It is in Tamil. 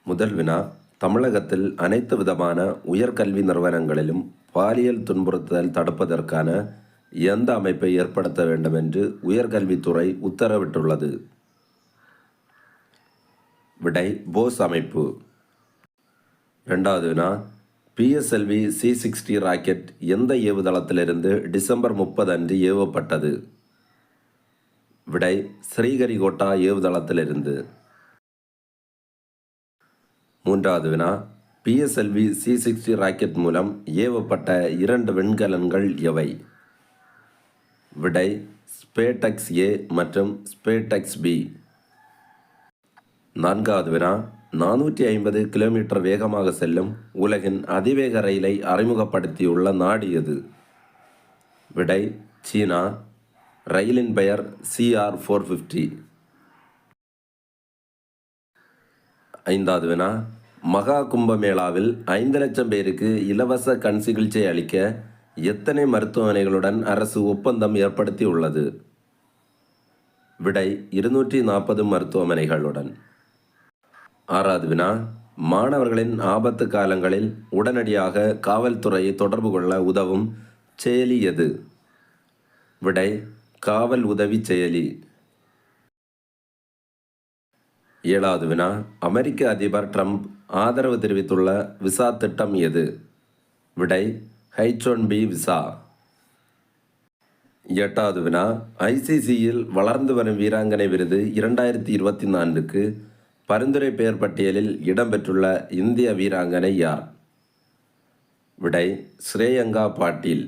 முதல் வினா, தமிழகத்தில் அனைத்து விதமான உயர்கல்வி நிறுவனங்களிலும் பாலியல் துன்புறுத்தல் தடுப்பதற்கான எந்த அமைப்பை ஏற்படுத்த வேண்டும் என்று உயர்கல்வித்துறை உத்தரவிட்டுள்ளது? விடை, போஸ் அமைப்பு. இரண்டாவது வினா, PSLV C-60 ராக்கெட் எந்த ஏவுதளத்திலிருந்து டிசம்பர் 30 அன்று ஏவப்பட்டது? விடை, ஸ்ரீஹரிகோட்டா ஏவுதளத்திலிருந்து. மூன்றாவது வினா, PSLV C-60 ராக்கெட் மூலம் ஏவப்பட்ட 2 விண்கலன்கள் எவை? விடை, ஸ்பேடெக்ஸ் A மற்றும் ஸ்பேடெக்ஸ் B. நான்காவது வினா, 450 கிலோமீட்டர் வேகமாக செல்லும் உலகின் அதிவேக ரயிலை அறிமுகப்படுத்தியுள்ள நாடு எது? விடை, சீனா. ரயிலின் பெயர் CR-450. ஐந்தாவது வினா, மகா கும்பமேளாவில் 5 லட்சம் பேருக்கு இலவச கண் சிகிச்சை அளிக்க எத்தனை மருத்துவமனைகளுடன் அரசு ஒப்பந்தம் ஏற்படுத்தி உள்ளது? விடை, 240 மருத்துவமனைகளுடன். ஆறாவது வினா, மாணவர்களின் ஆபத்து காலங்களில் உடனடியாக காவல்துறையை தொடர்பு கொள்ள உதவும் செயலி எது? விடை, காவல் உதவி செயலி. ஏழாவது வினா, அமெரிக்க அதிபர் ட்ரம்ப் ஆதரவு தெரிவித்துள்ள விசா திட்டம் எது? விடை, H-1B விசா. எட்டாவது வினா, ICCயில் வளர்ந்து வரும் வீராங்கனை விருது 2024க்கு பரிந்துரை பெயர் பட்டியலில் இடம்பெற்றுள்ள இந்திய வீராங்கனை யார்? விடை, ஸ்ரேயங்கா பாட்டீல்.